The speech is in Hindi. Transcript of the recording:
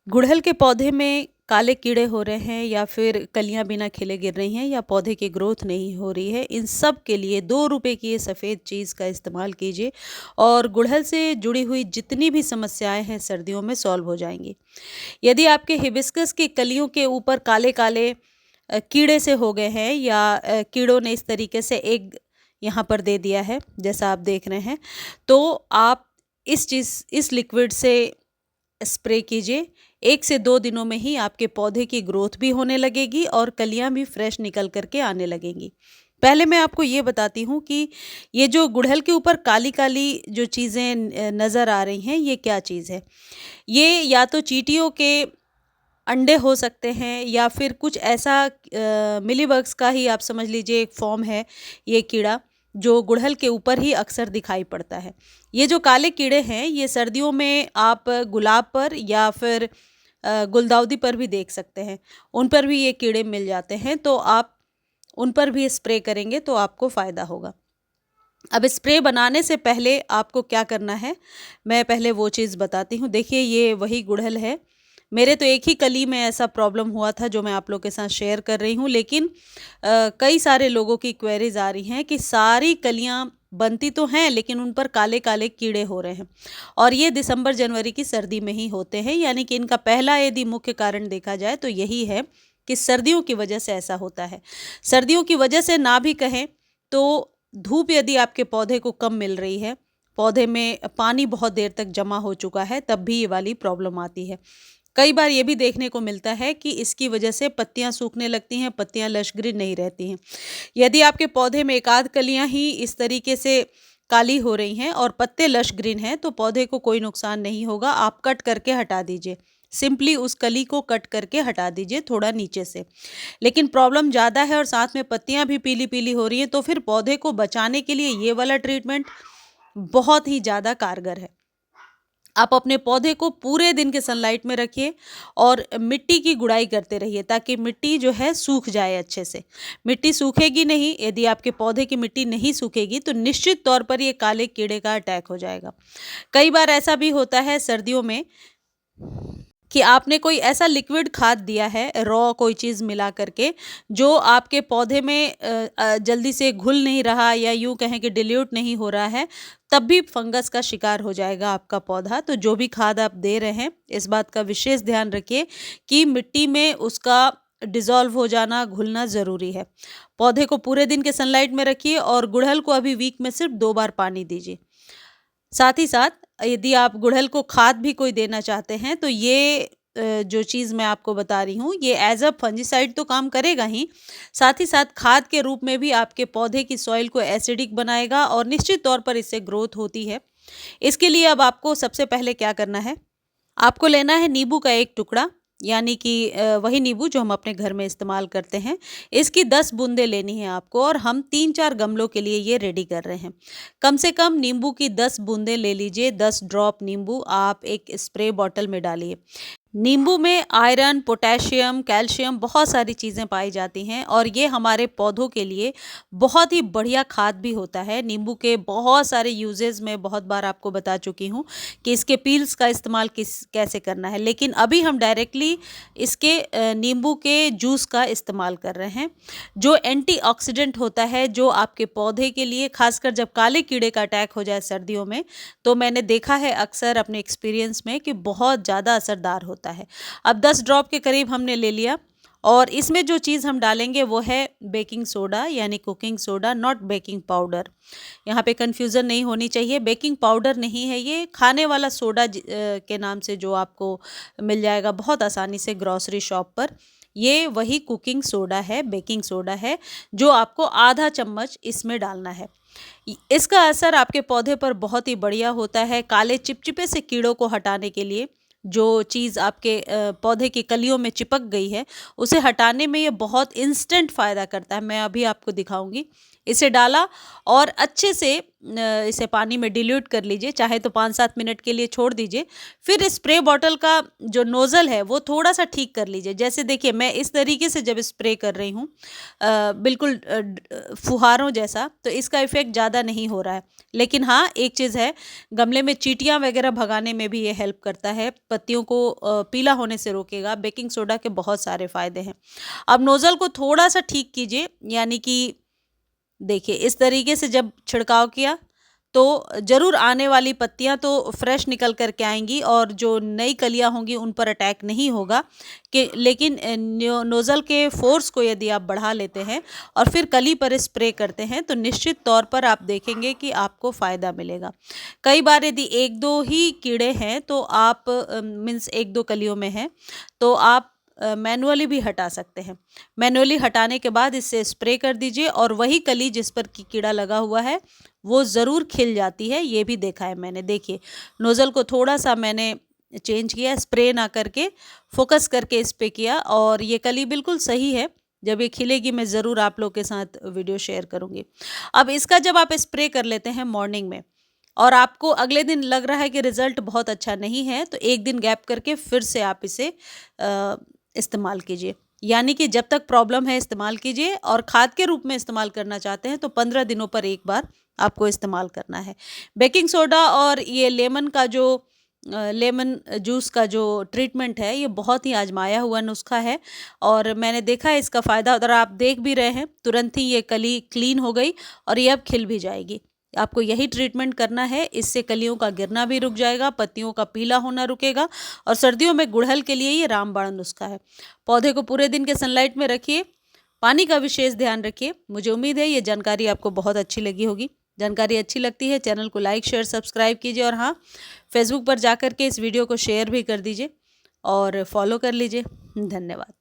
गुड़हल के पौधे में काले कीड़े हो रहे हैं या फिर कलियां बिना खिले गिर रही हैं या पौधे की ग्रोथ नहीं हो रही है, इन सब के लिए 2 रुपए की ये सफ़ेद चीज़ का इस्तेमाल कीजिए और गुड़हल से जुड़ी हुई जितनी भी समस्याएं हैं सर्दियों में सॉल्व हो जाएंगी। यदि आपके हिबिस्कस की कलियों के ऊपर काले काले कीड़े से हो गए हैं या कीड़ों ने इस तरीके से एक यहाँ पर दे दिया है जैसा आप देख रहे हैं, तो आप इस लिक्विड से स्प्रे कीजिए। 1 से 2 दिनों में ही आपके पौधे की ग्रोथ भी होने लगेगी और कलियां भी फ्रेश निकल करके आने लगेंगी। पहले मैं आपको ये बताती हूँ कि ये जो गुड़हल के ऊपर काली काली जो चीज़ें नज़र आ रही हैं, ये क्या चीज़ है। ये या तो चींटियों के अंडे हो सकते हैं या फिर कुछ ऐसा मिलीबग्स का ही आप समझ लीजिए एक फॉर्म है ये कीड़ा, जो गुड़हल के ऊपर ही अक्सर दिखाई पड़ता है। ये जो काले कीड़े हैं ये सर्दियों में आप गुलाब पर या फिर गुलदाउदी पर भी देख सकते हैं, उन पर भी ये कीड़े मिल जाते हैं, तो आप उन पर भी स्प्रे करेंगे तो आपको फ़ायदा होगा। अब स्प्रे बनाने से पहले आपको क्या करना है, मैं पहले वो चीज़ बताती हूँ। देखिए ये वही गुड़हल है। मेरे तो एक ही कली में ऐसा प्रॉब्लम हुआ था जो मैं आप लोग के साथ शेयर कर रही हूँ, लेकिन कई सारे लोगों की क्वेरीज आ रही हैं कि सारी कलियाँ बनती तो हैं लेकिन उन पर काले काले कीड़े हो रहे हैं, और ये दिसंबर जनवरी की सर्दी में ही होते हैं। यानी कि इनका पहला यदि मुख्य कारण देखा जाए तो यही है कि सर्दियों की वजह से ऐसा होता है। सर्दियों की वजह से ना भी कहें तो धूप यदि आपके पौधे को कम मिल रही है, पौधे में पानी बहुत देर तक जमा हो चुका है, तब भी ये वाली प्रॉब्लम आती है। कई बार ये भी देखने को मिलता है कि इसकी वजह से पत्तियां सूखने लगती हैं, पत्तियां लश ग्रीन नहीं रहती हैं। यदि आपके पौधे में एक आध कलियां ही इस तरीके से काली हो रही हैं और पत्ते लश ग्रीन हैं, तो पौधे को कोई नुकसान नहीं होगा। आप कट करके हटा दीजिए, सिंपली उस कली को कट करके हटा दीजिए थोड़ा नीचे से। लेकिन प्रॉब्लम ज़्यादा है और साथ में पत्तियां भी पीली पीली हो रही हैं, तो फिर पौधे को बचाने के लिए ये वाला ट्रीटमेंट बहुत ही ज़्यादा कारगर है। आप अपने पौधे को पूरे दिन के सनलाइट में रखिए और मिट्टी की गुड़ाई करते रहिए ताकि मिट्टी जो है सूख जाए अच्छे से। मिट्टी सूखेगी नहीं, यदि आपके पौधे की मिट्टी नहीं सूखेगी तो निश्चित तौर पर ये काले कीड़े का अटैक हो जाएगा। कई बार ऐसा भी होता है सर्दियों में कि आपने कोई ऐसा लिक्विड खाद दिया है, रॉ कोई चीज़ मिला करके, जो आपके पौधे में जल्दी से घुल नहीं रहा या यूँ कहें कि डिल्यूट नहीं हो रहा है, तब भी फंगस का शिकार हो जाएगा आपका पौधा। तो जो भी खाद आप दे रहे हैं, इस बात का विशेष ध्यान रखिए कि मिट्टी में उसका डिज़ोल्व हो जाना, घुलना ज़रूरी है। पौधे को पूरे दिन के सनलाइट में रखिए और गुड़हल को अभी वीक में सिर्फ 2 बार पानी दीजिए। साथ ही साथ यदि आप गुड़हल को खाद भी कोई देना चाहते हैं तो ये जो चीज़ मैं आपको बता रही हूँ ये एज अ फंजीसाइड तो काम करेगा ही, साथ ही साथ खाद के रूप में भी आपके पौधे की सॉइल को एसिडिक बनाएगा और निश्चित तौर पर इससे ग्रोथ होती है। इसके लिए अब आपको सबसे पहले क्या करना है, आपको लेना है नींबू का एक टुकड़ा, यानी कि वही नींबू जो हम अपने घर में इस्तेमाल करते हैं। इसकी 10 बूंदें लेनी है आपको और हम 3-4 गमलों के लिए ये रेडी कर रहे हैं। कम से कम नींबू की 10 बूंदें ले लीजिए। 10 ड्रॉप नींबू आप एक स्प्रे बॉटल में डालिए। नींबू में आयरन, पोटेशियम, कैल्शियम बहुत सारी चीज़ें पाई जाती हैं और ये हमारे पौधों के लिए बहुत ही बढ़िया खाद भी होता है। नींबू के बहुत सारे यूजेस मैं बहुत बार आपको बता चुकी हूँ कि इसके पील्स का इस्तेमाल कैसे करना है, लेकिन अभी हम डायरेक्टली इसके नींबू के जूस का इस्तेमाल कर रहे हैं, जो एंटीऑक्सीडेंट होता है, जो आपके पौधे के लिए, खासकर जब काले कीड़े का अटैक हो जाए सर्दियों में, तो मैंने देखा है अक्सर अपने एक्सपीरियंस में कि बहुत ज़्यादा असरदार होता है। अब 10 ड्रॉप के करीब हमने ले लिया और इसमें जो चीज़ हम डालेंगे वो है बेकिंग सोडा, यानी cooking soda, not baking powder. यहाँ पे कन्फ्यूज़न नहीं होनी चाहिए, बेकिंग पाउडर नहीं है ये, खाने वाला सोडा के नाम से जो आपको मिल जाएगा बहुत आसानी से ग्रॉसरी शॉप पर, ये वही कुकिंग सोडा है, बेकिंग सोडा है, जो आपको आधा चम्मच इसमें डालना है। इसका असर आपके पौधे पर बहुत ही बढ़िया होता है। काले चिपचिपे से कीड़ों को हटाने के लिए, जो चीज़ आपके पौधे की कलियों में चिपक गई है उसे हटाने में ये बहुत इंस्टेंट फ़ायदा करता है। मैं अभी आपको दिखाऊंगी। इसे डाला और अच्छे से इसे पानी में डिल्यूट कर लीजिए, चाहे तो 5-7 मिनट के लिए छोड़ दीजिए। फिर स्प्रे बॉटल का जो नोज़ल है वो थोड़ा सा ठीक कर लीजिए। जैसे देखिए मैं इस तरीके से जब स्प्रे कर रही हूँ बिल्कुल फुहारों जैसा, तो इसका इफ़ेक्ट ज़्यादा नहीं हो रहा है। लेकिन हाँ, एक चीज़ है, गमले में चींटियाँ वगैरह भगाने में भी ये हेल्प करता है, पत्तियों को पीला होने से रोकेगा। बेकिंग सोडा के बहुत सारे फ़ायदे हैं। अब नोज़ल को थोड़ा-सा ठीक कीजिए, यानी कि देखिए इस तरीके से जब छिड़काव किया तो ज़रूर आने वाली पत्तियां तो फ्रेश निकल कर के आएंगी और जो नई कलियां होंगी उन पर अटैक नहीं होगा कि, लेकिन नोज़ल के फोर्स को यदि आप बढ़ा लेते हैं और फिर कली पर स्प्रे करते हैं तो निश्चित तौर पर आप देखेंगे कि आपको फ़ायदा मिलेगा। कई बार यदि एक दो ही कीड़े हैं तो आप मीन्स एक दो कलियों में हैं तो आप मैनुअली भी हटा सकते हैं। मैनुअली हटाने के बाद इससे स्प्रे कर दीजिए और वही कली जिस पर कीड़ा लगा हुआ है वो ज़रूर खिल जाती है, ये भी देखा है मैंने। देखिए नोज़ल को थोड़ा-सा मैंने चेंज किया, स्प्रे ना करके फ़ोकस करके इस पे किया और ये कली बिल्कुल सही है। जब ये खिलेगी मैं ज़रूर आप लोग के साथ वीडियो शेयर करूँगी। अब इसका जब आप स्प्रे कर लेते हैं मॉर्निंग में और आपको अगले दिन लग रहा है कि रिज़ल्ट बहुत अच्छा नहीं है, तो एक दिन गैप करके फिर से आप इसे इस्तेमाल कीजिए। यानी कि जब तक प्रॉब्लम है इस्तेमाल कीजिए और खाद के रूप में इस्तेमाल करना चाहते हैं तो 15 दिनों पर एक बार आपको इस्तेमाल करना है। बेकिंग सोडा और ये लेमन का जो लेमन जूस का जो ट्रीटमेंट है ये बहुत ही आजमाया हुआ नुस्खा है और मैंने देखा है इसका फ़ायदा और आप देख भी रहे हैं तुरंत ही ये कली क्लीन हो गई और ये अब खिल भी जाएगी। आपको यही ट्रीटमेंट करना है, इससे कलियों का गिरना भी रुक जाएगा, पत्तियों का पीला होना रुकेगा और सर्दियों में गुड़हल के लिए ये रामबाण नुस्खा है। पौधे को पूरे दिन के सनलाइट में रखिए, पानी का विशेष ध्यान रखिए। मुझे उम्मीद है ये जानकारी आपको बहुत अच्छी लगी होगी। जानकारी अच्छी लगती है चैनल को लाइक शेयर सब्सक्राइब कीजिए और हाँ, फेसबुक पर जाकर के इस वीडियो को शेयर भी कर दीजिए और फॉलो कर लीजिए। धन्यवाद।